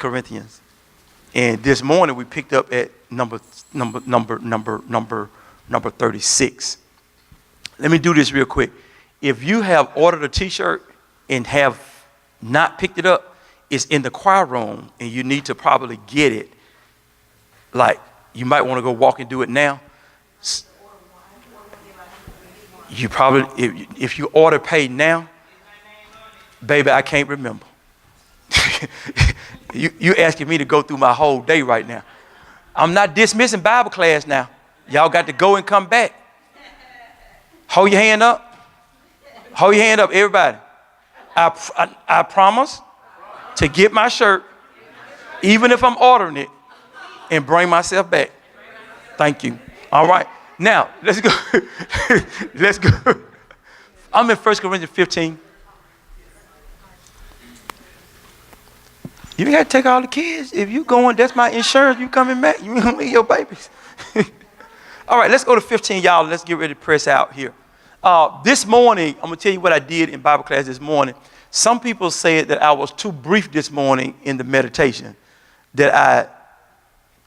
Corinthians. And this morning we picked up at number 36. Let me do this real quick. If you have ordered a t-shirt and have not picked it up, it's in the choir room and you need to probably get it. Like, you might want to go walk and do it now. You probably, if you order paid now, baby, I can't remember. You asking me to go through my whole day right now. I'm not dismissing Bible class now. Y'all got to go and come back. Hold your hand up. Hold your hand up, everybody. I promise to get my shirt, even if I'm ordering it, and bring myself back. Thank you. All right. Now, let's go. Let's go. I'm in 1 Corinthians 15. You got to take all the kids. If you going, that's my insurance. You coming back. You ain't going to leave your babies. All right, let's go to 15, y'all. Let's get ready to press out here. This morning, I'm going to tell you what I did in Bible class this morning. Some people said that I was too brief this morning in the meditation, that I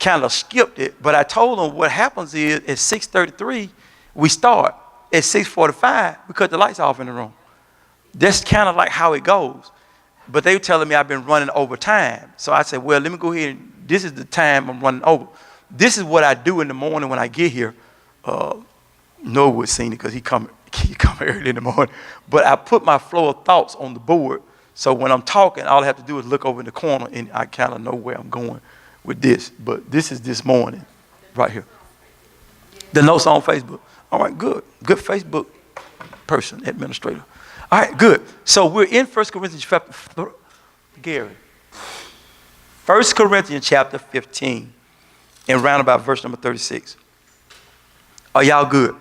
kind of skipped it. But I told them what happens is at 6:33, we start. At 6:45, we cut the lights off in the room. That's kind of like how it goes. But they were telling me I've been running over time. So I said, well, let me go ahead and this is the time I'm running over. This is what I do in the morning when I get here. Noah was seen it because he come early in the morning. But I put my flow of thoughts on the board. So when I'm talking, all I have to do is look over in the corner and I kind of know where I'm going with this. But this is this morning right here. The notes on Facebook. All right, good. Good Facebook person, administrator. All right, good. So we're in 1 Corinthians chapter, Gary. 1 Corinthians chapter 15 and round about verse number 36. Are y'all good?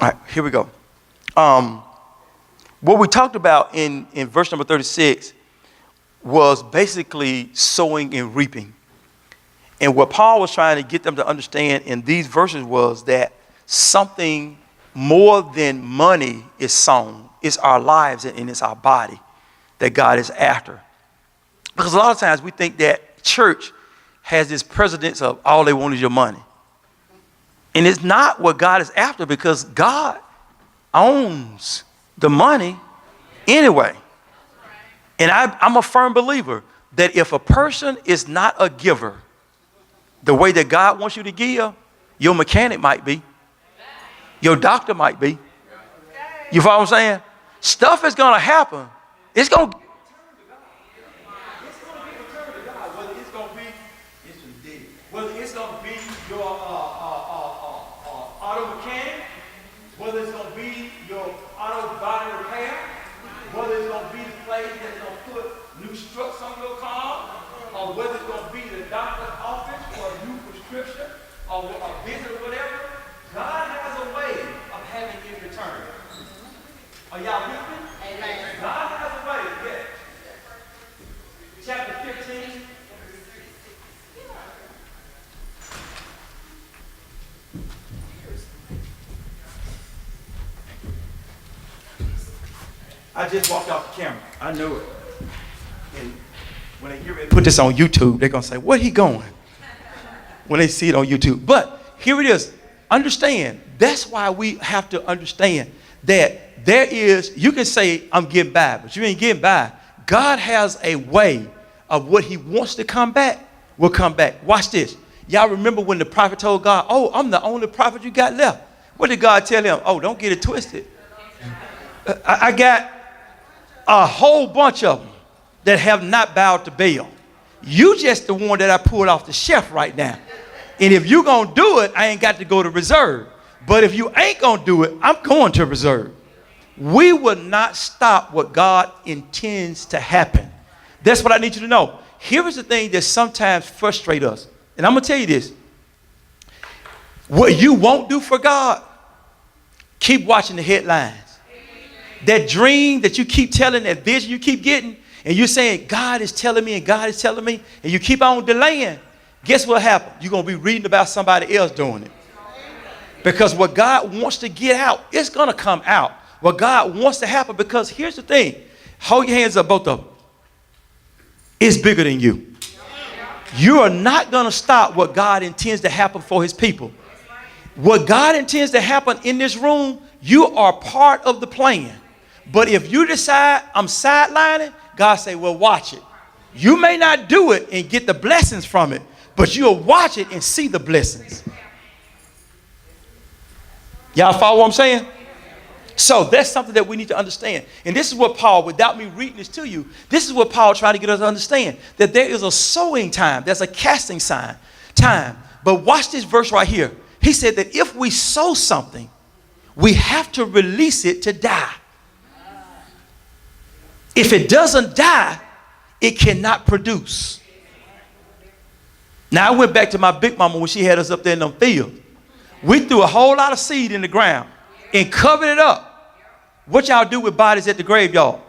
All right, here we go. What we talked about in verse number 36 was basically sowing and reaping. And what Paul was trying to get them to understand in these verses was that something more than money is sown. It's our lives and it's our body that God is after. Because a lot of times we think that church has this precedence of all they want is your money. And it's not what God is after, because God owns the money anyway. And I'm a firm believer that if a person is not a giver the way that God wants you to give, your mechanic might be. Your doctor might be. You follow what I'm saying? Stuff is going to happen. It's going to be returned to God. Whether it's going to be, whether it's going to be your auto mechanic, whether it's going to be your auto body repair, whether it's going to be the place that's going to put new struts on your car, or whether it's going to be the doctor's office for a new prescription or a visit or whatever. God has a way of having it returned. Are y'all with me? Amen. God has a way, yes. Chapter 15. I just walked off the camera. I knew it. And when they get ready to put this on YouTube, they're going to say, where he going? When they see it on YouTube. But here it is. Understand, that's why we have to understand that there is, you can say, I'm getting by, but you ain't getting by. God has a way of what he wants to come back, will come back. Watch this. Y'all remember when the prophet told God, oh, I'm the only prophet you got left. What did God tell him? Oh, don't get it twisted. I got a whole bunch of them that have not bowed to Baal. You just the one that I pulled off the shelf right now. And if you're going to do it, I ain't got to go to reserve. But if you ain't going to do it, I'm going to reserve. We will not stop what God intends to happen. That's what I need you to know. Here is the thing that sometimes frustrates us. And I'm going to tell you this. What you won't do for God, keep watching the headlines. That dream that you keep telling, that vision you keep getting, and you're saying, God is telling me and God is telling me, and you keep on delaying. Guess what happened? You're going to be reading about somebody else doing it. Because what God wants to get out, it's going to come out. What God wants to happen, because here's the thing. Hold your hands up, both of them. is bigger than you. You are not going to stop what God intends to happen for his people. What God intends to happen in this room, you are part of the plan. But if you decide I'm sidelining, God say, well, watch it. You may not do it and get the blessings from it, but you'll watch it and see the blessings. Y'all follow what I'm saying? So that's something that we need to understand. And this is what Paul, without me reading this to you, this is what Paul trying to get us to understand. That there is a sowing time. There's a casting time. But watch this verse right here. He said that if we sow something, we have to release it to die. If it doesn't die, it cannot produce. Now, I went back to my big mama when she had us up there in them fields. We threw a whole lot of seed in the ground and covered it up. What y'all do with bodies at the graveyard?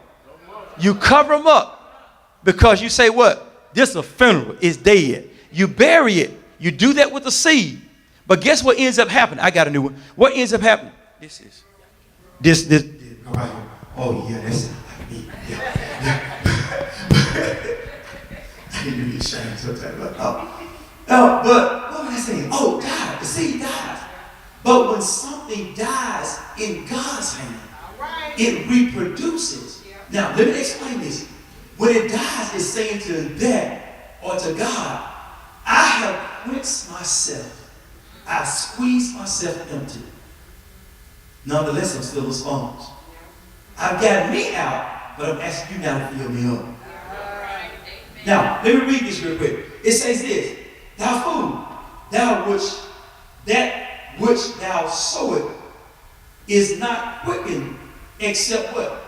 You cover them up because you say what? This is a funeral. It's dead. You bury it. You do that with the seed. But guess what ends up happening? I got a new one. What ends up happening? This. Oh, yeah, that's like me. Yeah. I need to be ashamed sometimes. No, but what was I saying? Oh, die. The seed dies. But when something dies in God's hand, it reproduces. Now, let me explain this. When it dies, it's saying to that or to God, I have quenched myself. I squeezed myself empty. Nonetheless, I'm still a sponge. I've got me out, but I'm asking you now to fill me up. Now, let me read this real quick. It says this, thou fool, that which thou sowest is not quickened except what?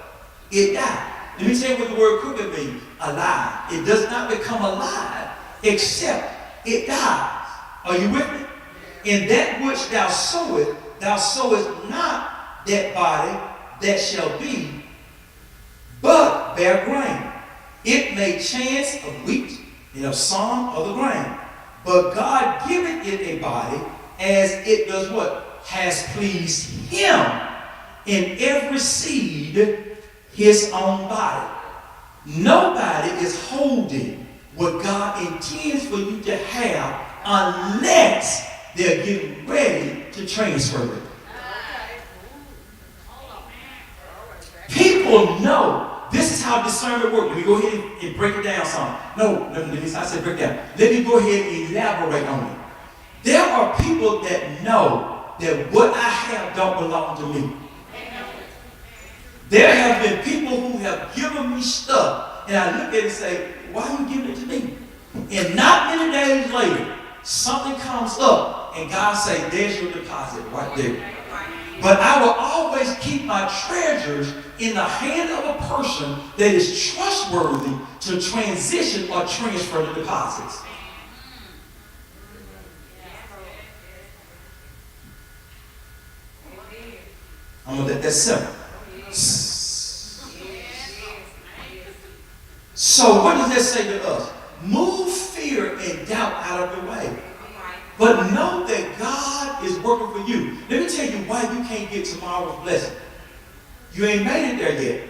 It died. Let me tell you what the word quicken means. Alive. It does not become alive except it dies. Are you with me? In that which thou sowest not that body that shall be, but bear grain. It may chance of wheat and of some of the grain. But God giveth it a body as it does what? Has pleased him. In every seed, his own body. Nobody is holding what God intends for you to have unless they're getting ready to transfer it. People know. This is how discernment works. Let me go ahead and break it down some. I said break it down. Let me go ahead and elaborate on it. There are people that know that what I have don't belong to me. There have been people who have given me stuff, and I look at it and say, why are you giving it to me? And not many days later, something comes up, and God say, there's your deposit right there. But I will always keep my treasures in the hand of a person that is trustworthy to transition or transfer the deposits. I'm going to let that simple. So what does that say to us? Move fear and doubt out of the way. But know that God is working for you. Let me tell you why you can't get tomorrow's blessing. You ain't made it there yet.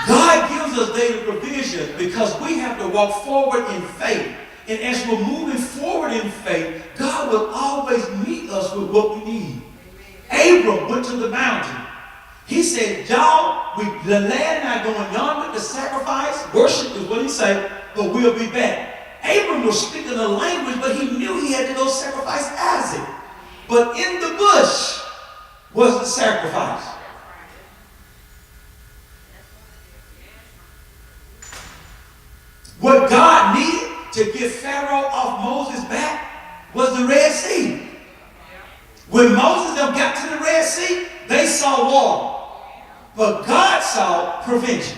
God gives us daily provision because we have to walk forward in faith. And as we're moving forward in faith, God will always meet us with what we need. Abram went to the mountain. He said, y'all, the land not going yonder to sacrifice. Worship is what he said, but we'll be back. Abram was speaking a language, but he knew he had to go sacrifice Isaac. But in the bush was the sacrifice. What God needed to get Pharaoh off Moses' back was the Red Sea. When Moses got to the Red Sea, they saw water. But God saw prevention.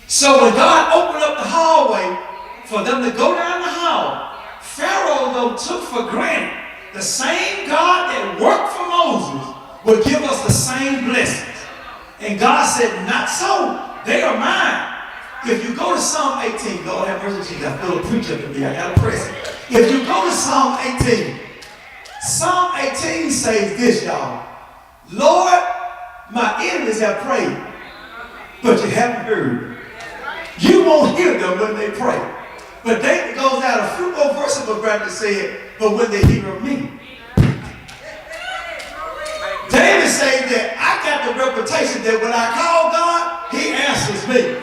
So when God opened up the hallway for them to go down the hall, Pharaoh though took for granted the same God that worked for Moses would give us the same blessings. And God said, not so. They are mine. If you go to Psalm 18, Lord have mercy, Jesus, I feel a preacher to me. I got to press it. If you go to Psalm 18, Psalm 18 says this, y'all. Lord, my enemies have prayed, but you haven't heard. You won't hear them when they pray. But David goes out a few more verses of Reverend said, but when they hear of me. David said that I got the reputation that when I call God, he answers me.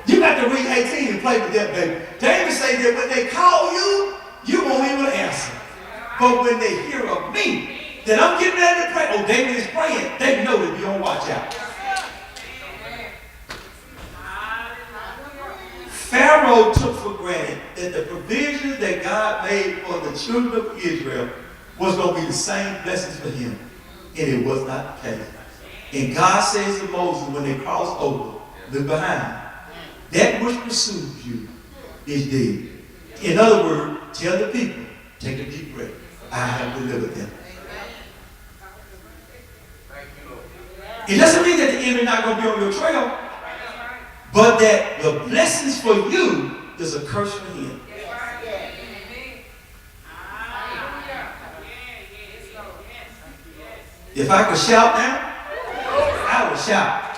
You got to read 18 and play with that, baby. David said that when they call you, you won't even answer. But when they hear of me, that I'm getting ready to pray. Oh, David is praying. They know that you don't watch out. Pharaoh took for granted that the provisions that God made for the children of Israel was going to be the same blessings for him. And it was not the case. And God says to Moses when they cross over, look behind. That which pursues you is dead. In other words, tell the people, take a deep breath. I have delivered them. It doesn't mean that the enemy is not going to be on your trail, but that the blessings for you is a curse for him. If I could shout now, I would shout.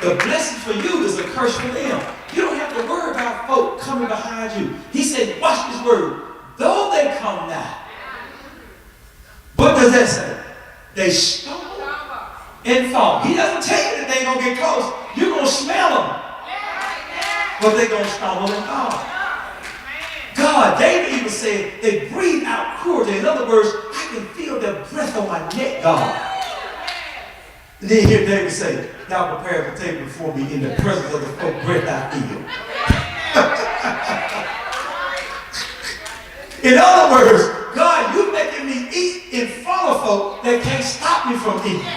The blessing for you is a curse for them. You don't have to worry about folk coming behind you. He said, watch this word. Though they come now. What does that say? They stumble and fall. He doesn't tell you that they're going to get close. You're going to smell them. But they're going to stumble and fall. God, David even said, they breathe out cruelty. In other words, I can feel their breath on my neck, God. And then hear David say, thou prepare the table before me in the presence of the folk breath I feel. In other words, God, you making me eat in front of folk that can't stop me from eating.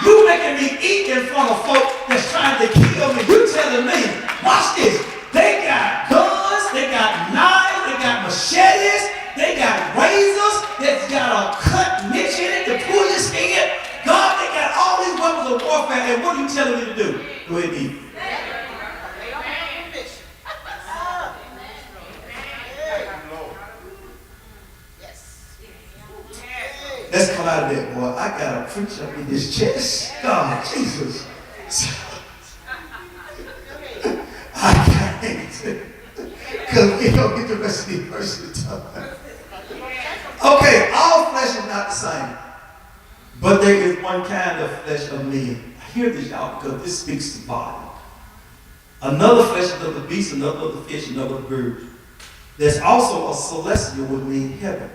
You making me eat in front of folk that's trying to kill me. You telling me, watch this. They got guns, they got knives, they got machetes, they got razors that's got a cut niche in it to pull your skin. God, they got all these weapons of warfare, and what are you telling me to do? Go ahead and eat. Let's come out of that, boy. I got a preach up in this chest. God, Jesus. I can't. Because we don't get the rest of the verses done. Okay, all flesh is not the same. But there is one kind of flesh of men. Hear this, y'all, because this speaks to body. Another flesh is of the beast, another of the fish, another of the birds. There's also a celestial, which means heaven.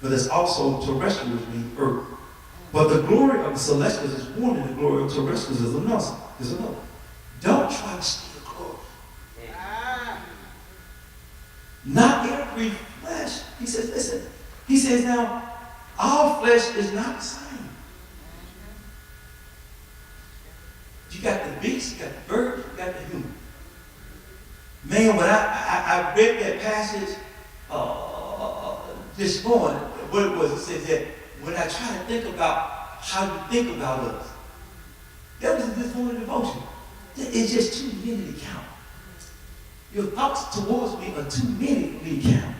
But there's also terrestrial, which means earth. But the glory of the celestials is one, and the glory of terrestrials is another. Don't try to steal glory. Not every flesh. He says, listen. He says, now, all flesh is not the same. You got the beast, you got the bird, you got the human. Man, when I read that passage this morning, what it was, it says that when I try to think about how you think about us, that was this morning devotion. It's just too many to count. Your thoughts towards me are too many for me to count.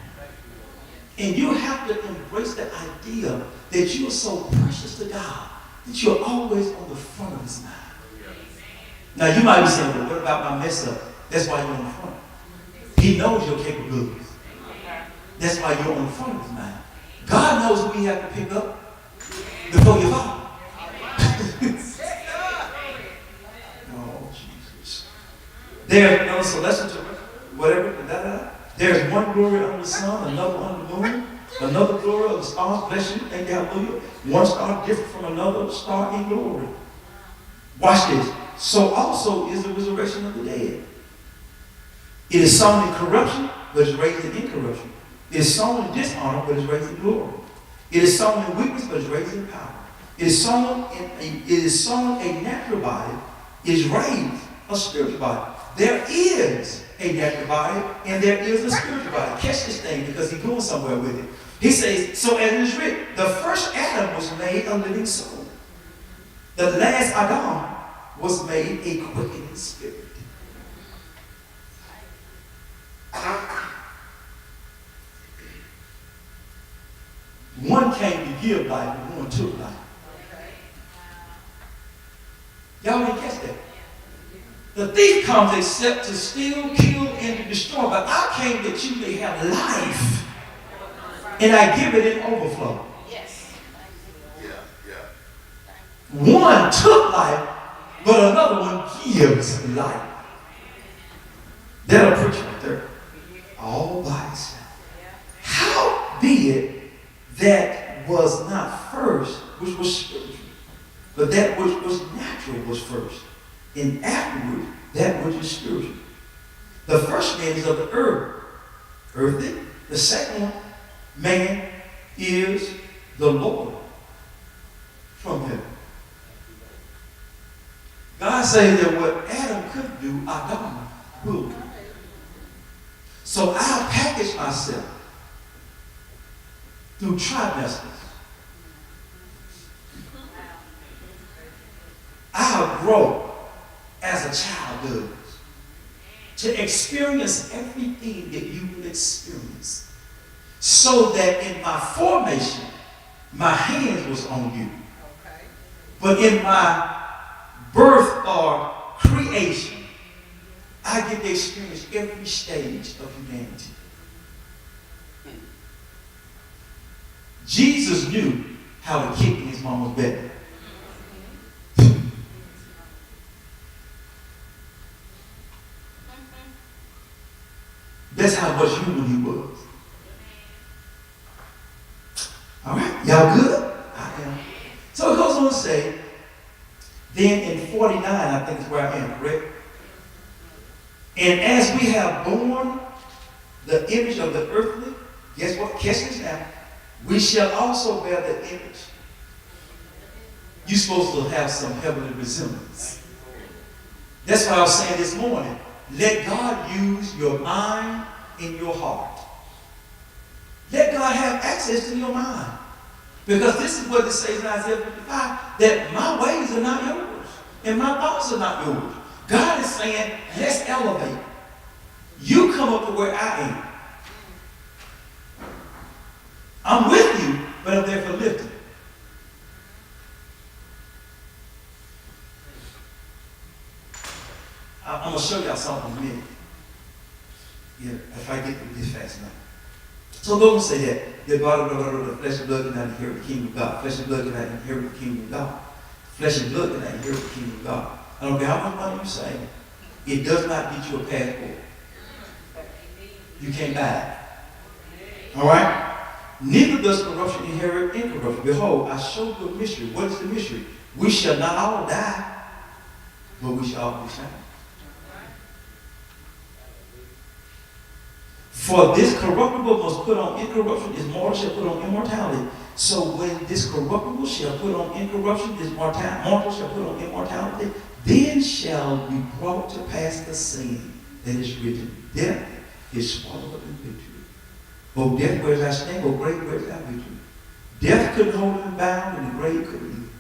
And you have to embrace the idea that you are so precious to God that you're always on the front of his mind. Now you might be saying, well, what about my mess up? That's why you're on the front. He knows your capabilities. That's why you're on the front of his mind. God knows who we have to pick up before you fall. Oh, Jesus. There's no celestial, whatever, There's one glory under the sun, another under the moon, another glory of the stars. Bless you, thank you, hallelujah. One star different from another star in glory. Watch this. So also is the resurrection of the dead. It is sown in corruption, but is raised in incorruption. It is sown in dishonor, but is raised in glory. It is sown in weakness, but is raised in power. It is sown a natural body, is raised a spiritual body. There is a natural body, and there is a spiritual body. Catch this thing, because he's going somewhere with it. He says, so as it is written, the first Adam was made a living soul. The last Adam was made a quickening spirit. One came to give life, and one took life. Y'all didn't catch that. The thief comes except to steal, kill, and to destroy. But I came that you may have life. And I give it in overflow. Yes. One took life, but another one gives life. That'll preach right there. All by itself. How be it that was not first, which was spiritual, but that which was natural was first, and afterward that which is spiritual. The first man is of the earth, earthy. The second one, man, is the Lord from heaven. God says that what Adam couldn't do, Adam will do. So I'll package myself through trimesters. I'll grow as a child does to experience everything that you will experience, so that in my formation, my hands was on you. But in my birth or creation, I get to experience every stage of humanity. Jesus knew how to kick in his mama's belly. That's how much human he was. All right, y'all good? I am. So it goes on to say, then in 49, I think is where I am, correct? And as we have borne the image of the earthly, guess what? Catch this now. We shall also bear the image. You're supposed to have some heavenly resemblance. That's why I was saying this morning. Let God use your mind and your heart. Let God have access to your mind. Because this is what it says in Isaiah 55, that my ways are not yours, and my thoughts are not yours. God is saying, let's elevate. You come up to where I am. I'm with you, but I'm there for lifting. I'm going to show y'all something in a minute. Yeah, if I get through this fast enough. So go and say that. The flesh and blood cannot inherit the kingdom of God. Flesh and blood cannot inherit the kingdom of God. Flesh and blood cannot inherit the kingdom of God. I don't care how much money you say, it does not get you a passport. You can't buy it. All right? Neither does corruption inherit incorruption. Behold, I show you a mystery. What is the mystery? We shall not all die, but we shall all be changed. For this corruptible must put on incorruption, this mortal shall put on immortality. So when this corruptible shall put on incorruption, this mortal shall put on immortality, then shall be brought to pass the saying that is written, death is swallowed up in victory. O death, where is thy sting? O grave, where is thy victory? Death couldn't hold him bound, and the grave couldn't leave.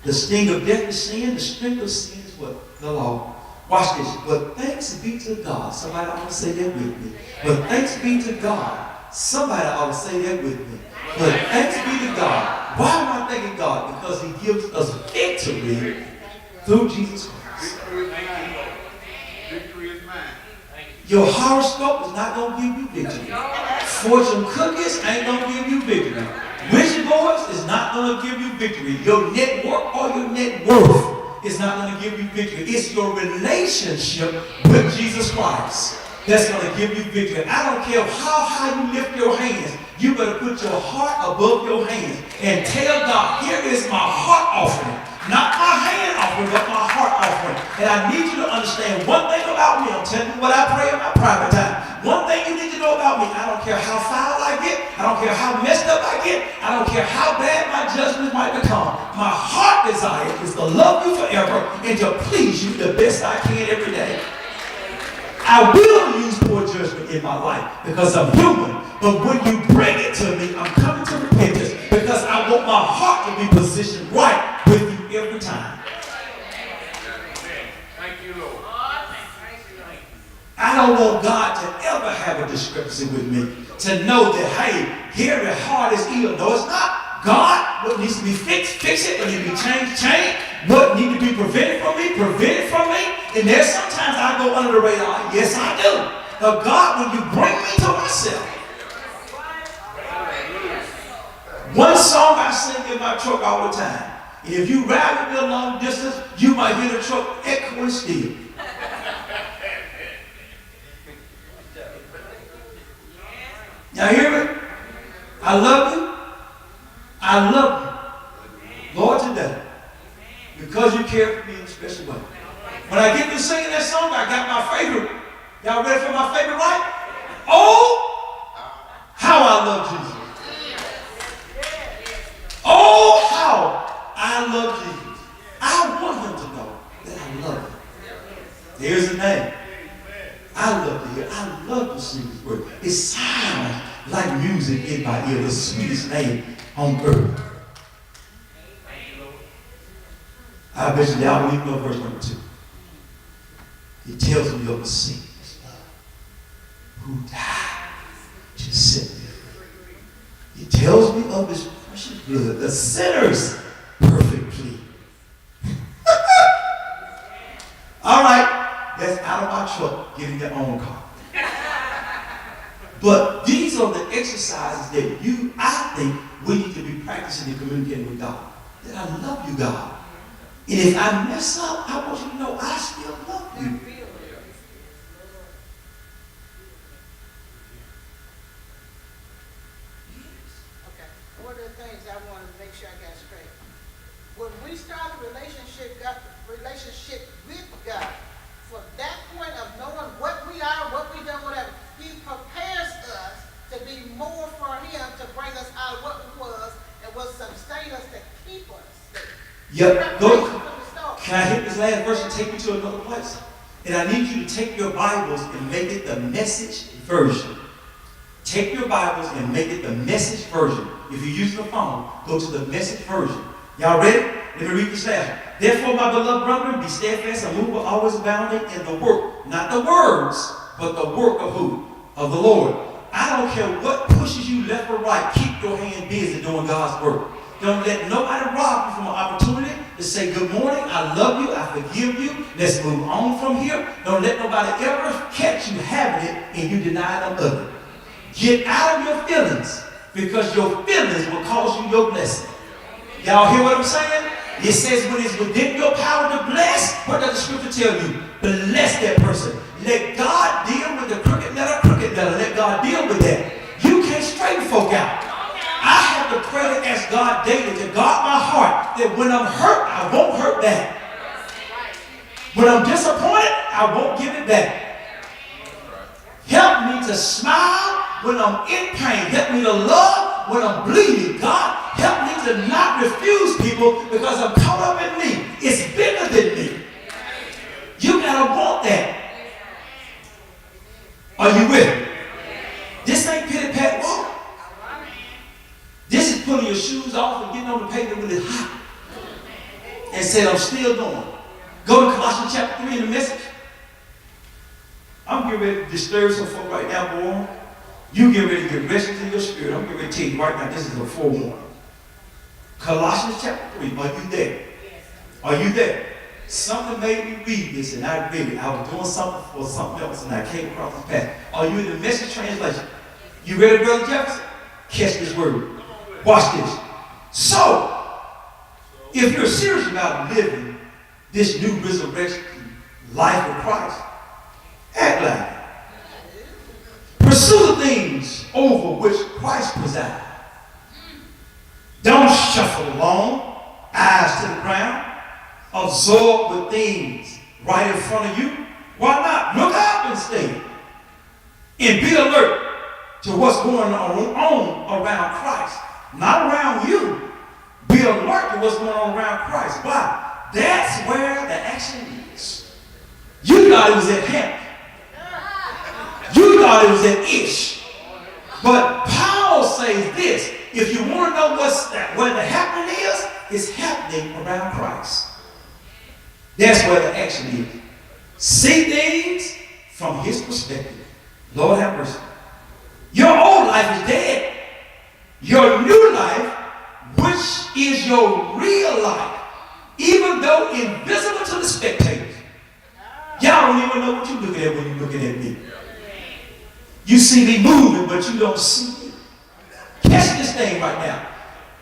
The sting of death is sin. The strength of sin is what? The law. Watch this. But thanks be to God. Somebody ought to say that with me. But thanks be to God. Somebody ought to say that with me. But thanks be to God. Why am I thanking God? Because he gives us victory through Jesus Christ. Victory is mine. Your horoscope is not going to give you victory. Fortune cookies ain't going to give you victory. Wizard boards is not going to give you victory. Your network or your net worth is not going to give you victory. It's your relationship with Jesus Christ that's going to give you victory. I don't care how high you lift your hands. You better put your heart above your hands and tell God, here is my heart offering. Not my hand offering, but my heart offering. And I need you to understand one thing about me. I'm telling you what I pray in my private time. One thing you need to know about me, I don't care how foul I get. I don't care how messed up I get. I don't care how bad my judgment might become. My heart desire is to love you forever and to please you the best I can every day. I will use poor judgment in my life because I'm human. But when you bring it to me, I'm coming to repentance because I want my heart to be positioned right with you every time. Thank you, Lord. I don't want God to ever have a discrepancy with me. To know that, hey, here the heart is ill. No, it's not. God, what needs to be fixed, fix it. What needs to be changed, change. What need to be prevented from me, and there's sometimes I go under the radar. Yes, I do. Now, God, when you bring me to myself, one song I sing in my truck all the time. If you ride with me a long distance, you might hear the truck echoing still. Y'all hear me? I love you. I love you. Lord, today. Because you care for me in a special way. When I get to singing that song, I got my favorite. Y'all ready for my favorite, right? Oh, how I love Jesus. Oh, how I love Jesus. I want him to know that I love him. There's the name. I love to hear. I love to sing his word. It sounds like music in my ear, the sweetest name on earth. I bet you y'all don't even know verse number 2. He tells me of a Savior who died to set me free. He tells me of his precious blood, the sinner's perfect plea. All right, that's out of my truck, get in your own car. But these are the exercises that I think we need to be practicing and communicating with God. That I love you, God. And if I mess up, I want you to know I still love you. Okay. One of the things I want to make sure I got straight. When we start a relationship with God, from that point of knowing what we are, what we done, whatever, he prepares us to be more for him, to bring us out of what we was and will sustain us to keep us safe. Yep. Can I hit this last verse and take you to another place? And I need you to take your Bibles and make it the Message version. Take your Bibles and make it the Message version. If you're using a phone, go to the Message version. Y'all ready? Let me read this last one. Therefore, my beloved brethren, be steadfast, unmovable, always abounding in the work. Not the words, but the work of who? Of the Lord. I don't care what pushes you left or right. Keep your hand busy doing God's work. Don't let nobody rob you from an opportunity to say, good morning, I love you, I forgive you, let's move on from here. Don't let nobody ever catch you having it and you deny them of it. Get out of your feelings, because your feelings will cause you your blessing. Y'all hear what I'm saying? It says when it's within your power to bless, what does the scripture tell you? Bless that person. Let God deal with the crooked letter. Let God deal with that. You can't straighten folk out. I have to pray to ask God daily to guard my heart that when I'm hurt, I won't hurt back. When I'm disappointed, I won't give it back. Help me to smile when I'm in pain. Help me to love when I'm bleeding. God, help me to not refuse people because I'm caught up in me. It's bigger than me. You gotta want that. Are you with me? This ain't pity-pat walk. This is pulling your shoes off and getting on the pavement when it's hot. And saying, I'm still going. Go to Colossians chapter 3 in the Message. I'm getting ready to disturb some folk right now, boy. You get ready to get restless in your spirit. I'm getting ready to tell you right now, this is a forewarning. Colossians chapter 3, are you there? Are you there? Something made me read this and I read it. I was doing something for something else and I came across this path. Are you in the Message translation? You ready, Brother Jefferson? Catch this word. Watch this. So, if you're serious about living this new resurrection life of Christ, act like it. Pursue the things over which Christ presides. Don't shuffle along, eyes to the ground, absorbed with things right in front of you. Why not? Look up instead and be alert to what's going on around Christ. Not around you. Be alert to what's going on around Christ. Why? That's where the action is. You thought it was at Hamp. You thought it was at Ish. But Paul says this. If you want to know where the happening is, it's happening around Christ. That's where the action is. See things from his perspective. Lord have mercy. Your old life is dead. Your new life, which is your real life, even though invisible to the spectators. Y'all don't even know what you're looking at when you're looking at me. You see me moving, but you don't see me. Catch this thing right now.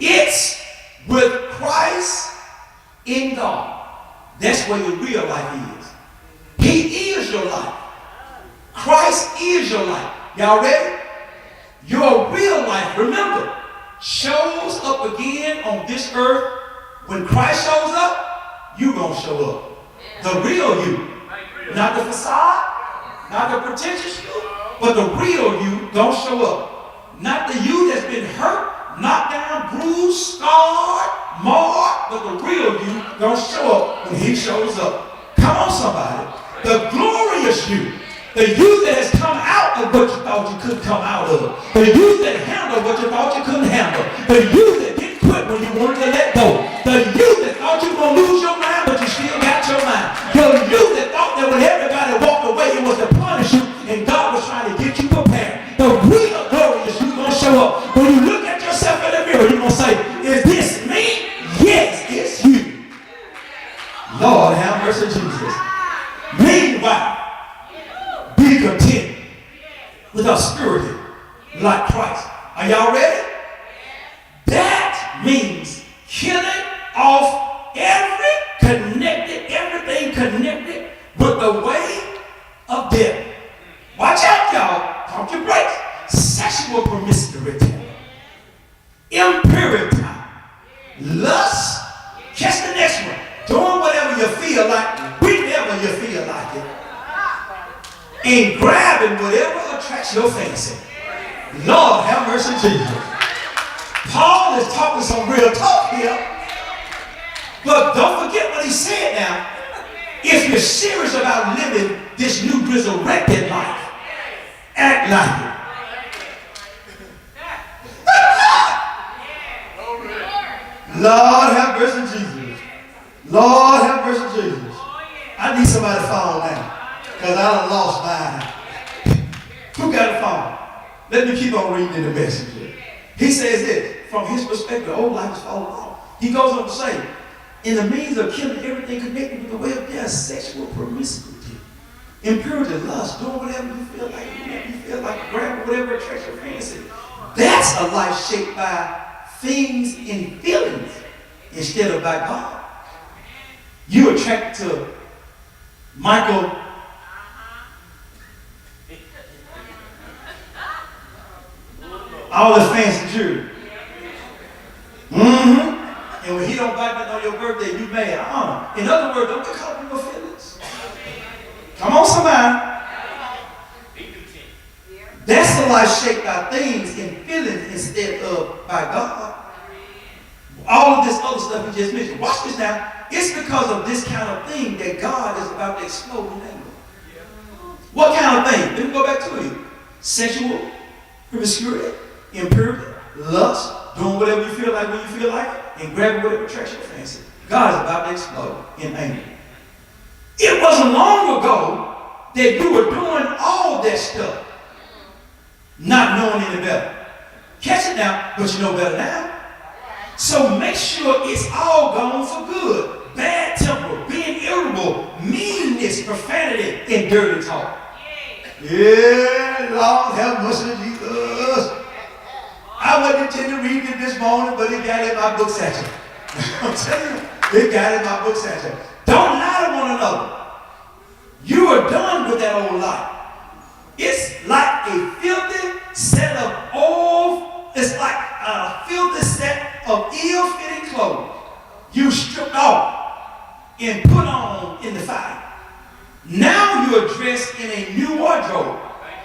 It's with Christ in God. That's where your real life is. He is your life. Christ is your life. Y'all ready? Your real life, remember, shows up again on this earth. When Christ shows up, you're going to show up. The real you. Not the facade, not the pretentious you, but the real you don't show up. Not the you that's been hurt, knocked down, bruised, scarred, marred, but the real you don't show up when he shows up. Come on, somebody. The glorious you. The you that has come out of what you thought you couldn't come out of. The you that handled what you thought you couldn't handle. The you that didn't quit when you wanted to let go. The you that thought you were going to lose your mind, but you still got your mind. The you that thought that when everybody walked away, it was to punish you, and God was trying to get you prepared. The real glorious you going to show up. When you look at yourself in the mirror, you're going to say, is this me? Yes, it's you. Lord, have mercy, Jesus. Meanwhile, be content with austerity like Christ. Are y'all ready? That means killing off everything connected with the way of death. Watch out, y'all. Pump your brakes. Sexual promiscuity, impurity, lust. Catch the next one. Doing whatever you feel like, whenever you feel like it. And grabbing whatever attracts your fancy. Lord, have mercy, Jesus. Paul is talking some real talk here. But don't forget what he said now. If you're serious about living this new resurrected life, act like it. Lord, have mercy, Jesus. Lord, have mercy, Jesus. I need somebody to phone now. Because I done lost mine. Who got a phone? Let me keep on reading in the messenger. He says this, from his perspective, old life is falling off. He goes on to say, in the means of killing everything connected with the way of death, sexual promiscuity, impurity, lust, doing whatever you feel like, grab whatever attracts your fancy. That's a life shaped by things and feelings instead of by God. You attracted to Michael. All this fancy jewelry. And when he don't buy nothing on your birthday, you mad. In other words, don't get caught up in your feelings. Come on, somebody. That's the life shaped by things and feelings instead of by God. All of this other stuff we just mentioned. Watch this now. It's because of this kind of thing that God is about to explode in anger. What kind of thing? Let me go back to it. Sexual promiscuity, impurity, lust, doing whatever you feel like when you feel like it, and grabbing whatever attracts your fancy. God is about to explode in anger. It wasn't long ago that you were doing all that stuff, not knowing any better. Catch it now, but you know better now. So make sure it's all gone for good. Bad temper, being irritable, meanness, profanity, and dirty talk. Yeah, Lord have mercy, Jesus. I wasn't intending to read it this morning, but it got in my book satchel. I'm telling you, it got in my book satchel. Don't lie to one another. You are done with that old life. It's like a filthy set of it's like a filthy set of ill-fitting clothes you stripped off and put on in the fire. Now you are dressed in a new wardrobe.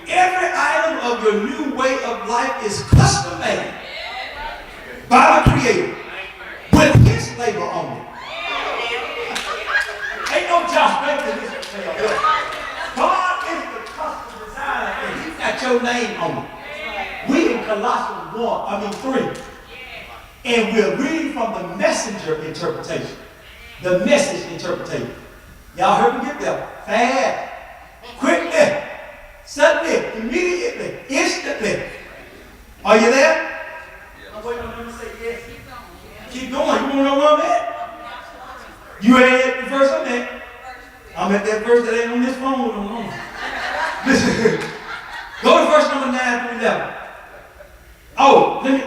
Every item of your new way of life is custom made by the Creator with His labor on it. Ain't no Josh Baker in this tale. God is the custom designer and He's got your name on it. We in Colossians 3. And we're reading from the messenger interpretation. The message interpretation. Y'all heard me get there. Fast. Quickly. Suddenly. Immediately. Instantly. Are you there? I'm waiting on them to say yes. Keep going. You want to know where I'm at? You ain't at the verse I'm at. I'm at that verse that ain't on this phone no more. Listen, go to verse number 9 through 11. Oh, let me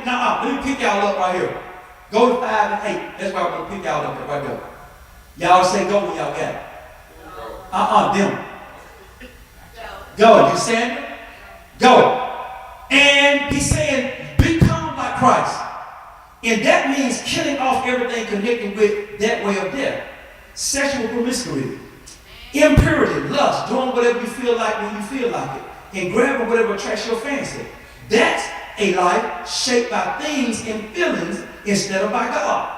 pick y'all up right here. Go to 5 and 8. That's why I'm going to pick y'all up there, right there. Y'all say go when y'all got it. Them. Go. You saying it? Go. And he's saying, become like Christ. And that means killing off everything connected with that way of death. Sexual promiscuity, impurity, lust, doing whatever you feel like when you feel like it, and grabbing whatever attracts your fancy. That's a life shaped by things and feelings instead of by God.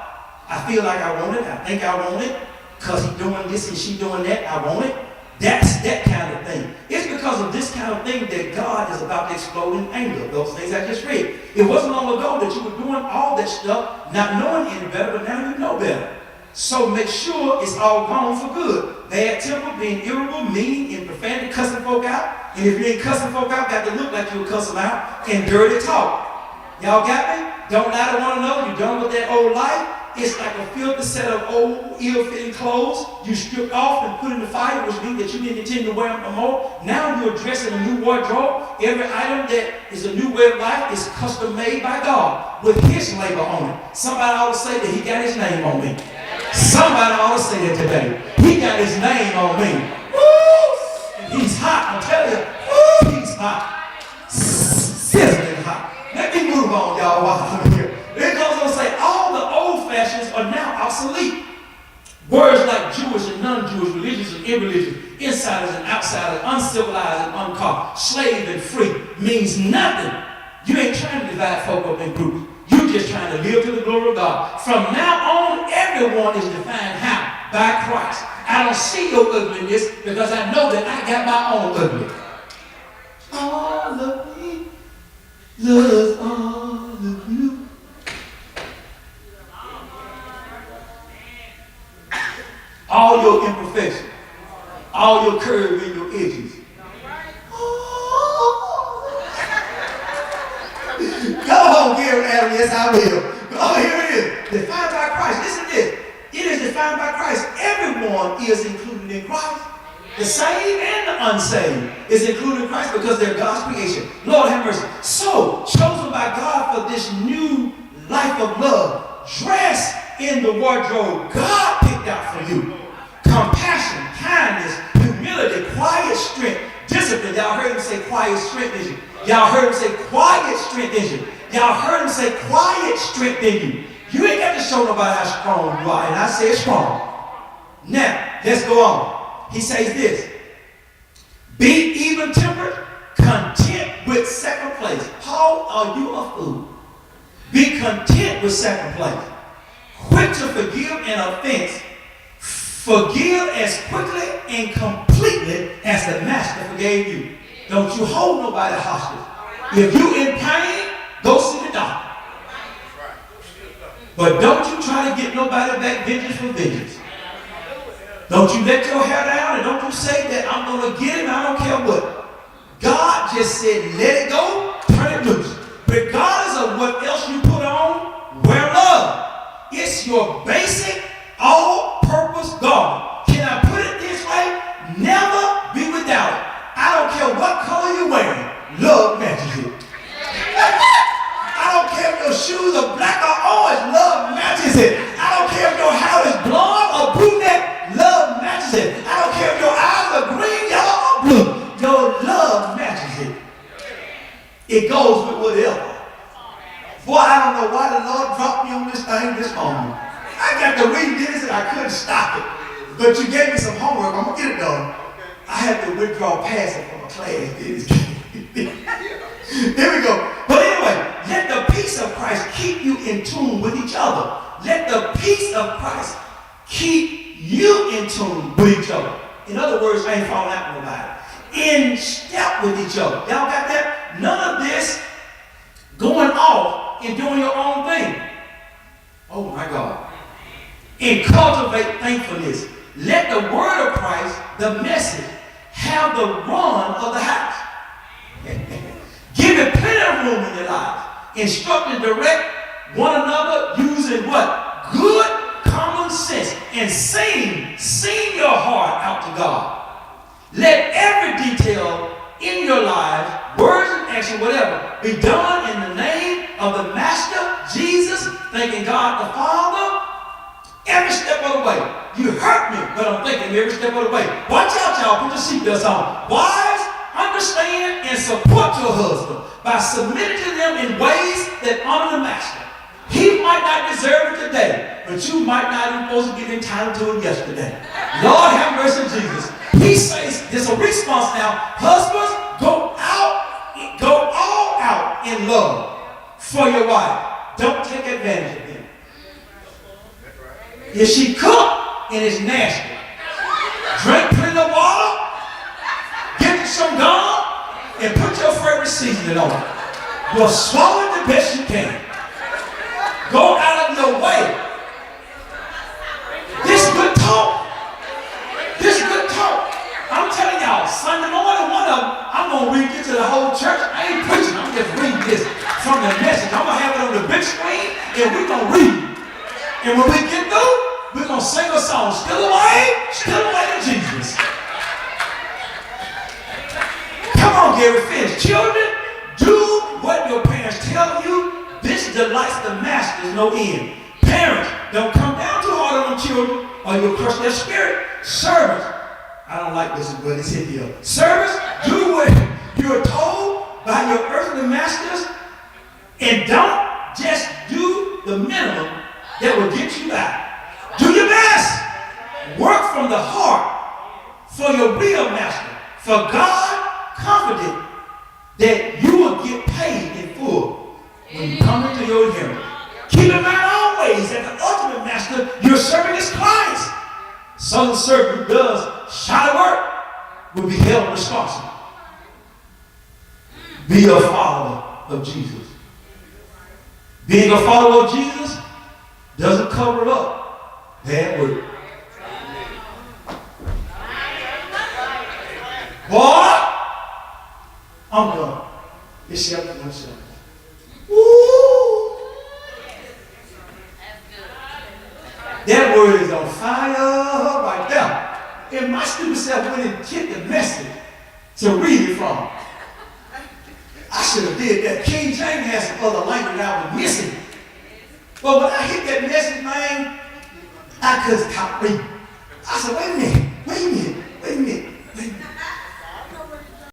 I feel like I want it. I think I want it. Because he's doing this and she doing that. I want it. That's that kind of thing. It's because of this kind of thing that God is about to explode in anger. Those things I just read. It wasn't long ago that you were doing all that stuff, not knowing any better, but now you know better. So make sure it's all gone for good. Bad temper, being irritable, mean, and profanity, cussing folk out. And if you ain't cussing folk out, got to look like you were cussing out. And dirty talk. Y'all got me? Don't lie to one another. You're done with that old life. It's like a filthy set of old, ill-fitting clothes you stripped off and put in the fire, which means that you didn't intend to wear them no more. Now you're dressing a new wardrobe. Every item that is a new way of life is custom made by God with his labor on it. Somebody ought to say that he got his name on me. Somebody ought to say that today. He got his name on me. Woo! And he's hot, I'm telling you. Woo! He's hot. Sizzling hot. Let me move on, y'all, while I'm here. It goes on to say, all the old fashions are now obsolete. Words like Jewish and non-Jewish, religious and irreligious, insiders and outsiders, uncivilized and uncaught, slave and free means nothing. You ain't trying to divide folk up in groups. You're just trying to live to the glory of God. From now on, everyone is defined how? By Christ. I don't see your ugliness because I know that I got my own ugly. All of me loves all of you. All your imperfections, all your curves and your edges. Go on, Gary Adam. Yes, I will. Oh, here it is. Defined by Christ. Listen to this. It is defined by Christ. Everyone is included in Christ. The saved and the unsaved is included in Christ because they're God's creation. Lord have mercy. So, chosen by God for this new life of love, dressed in the wardrobe God picked out for you. Compassion, kindness, humility, quiet strength, discipline. Y'all heard him say quiet strength in you. Y'all heard him say quiet strength in you. Y'all heard him say quiet strength in you. You ain't got to show nobody how strong you are, and I say strong. Now, let's go on. He says this. Be even-tempered, content with second place. Paul, are you a fool? Be content with second place. Quick to forgive an offense. Forgive as quickly and completely as the master forgave you. Don't you hold nobody hostage. If you in pain, go see the doctor. But don't you try to get nobody back vengeance for vengeance. Don't you let your hair down and don't you say that I'm going to get him, I don't care what. God just said, let it go, turn it loose. Regardless of what else you put on, wear love. It's your basic, all-purpose garment. Can I put it this way? Never be without it. I don't care what color you're wearing. Love matches it. I don't care if your shoes are black or orange. Love matches it. I don't care if your hair is blonde or brunette. Love matches it. I don't care if your eyes are green, yellow, or blue. Your love matches it. It goes with whatever. Boy, I don't know why the Lord dropped me on this thing this morning. I got to read this and I couldn't stop it. But you gave me some homework. I'm going to get it done. I had to withdraw passing from a class. Here we go. But anyway, let the peace of Christ keep you in tune with each other. Let the peace of Christ keep you in tune with each other. In other words, I ain't falling out with nobody. In step with each other. Y'all got that? None of this going off and doing your own thing. Oh my God. And cultivate thankfulness. Let the word of Christ, the message, have the run of the house. Give it plenty of room in your life. Instruct and direct one another using what? Good common sense. and sing your heart out to God. Let every detail in your lives, words and action, whatever, be done in the name of the Master, Jesus, thanking God the Father, every step of the way. You hurt me, but I'm thinking every step of the way. Watch out, y'all. Put your seatbelts on. Wives, understand and support your husband by submitting to them in ways that honor the Master. He might not deserve it today, but you might not even supposed to get entitled to it yesterday. Lord have mercy, Jesus. He says, there's a response now. Husbands, go all out in love for your wife. Don't take advantage of them. If she cook and it's nasty, drink plenty of water, get you some gum, and put your favorite seasoning on it. You'll swallow it the best you can. Go out of your way. This good talk. This good talk. I'm telling y'all, Sunday morning, one of them, I'm going to read this to the whole church. I ain't preaching. I'm just reading this from the message. I'm going to have it on the big screen, and we're going to read. And when we get through, we're going to sing a song. Still away to Jesus. Come on, Gary, finish. Children, do what your parents tell you. This delights the Master, no end. Parents, don't come down too hard on them children, or you'll crush their spirit. Servants, I don't like this, but it's in here. Servants, do what you're told by your earthly masters, and don't just do the minimum that will get you by. Do your best. Work from the heart for your real master. For God, confident that you will get paid in full when you come into your inheritance. Keep in mind always that the ultimate master you're serving is Christ. So the servant who does shoddy work will be held responsible. Be a follower of Jesus. Being a follower of Jesus doesn't cover up bad work. Boy, I'm done. It's 7:17. Woo! That word is on fire right there. And my stupid self went and hit the message to read it from. I should have did that. King James has some other language I was missing. But when I hit that message, man, I couldn't stop reading. I said, wait a minute.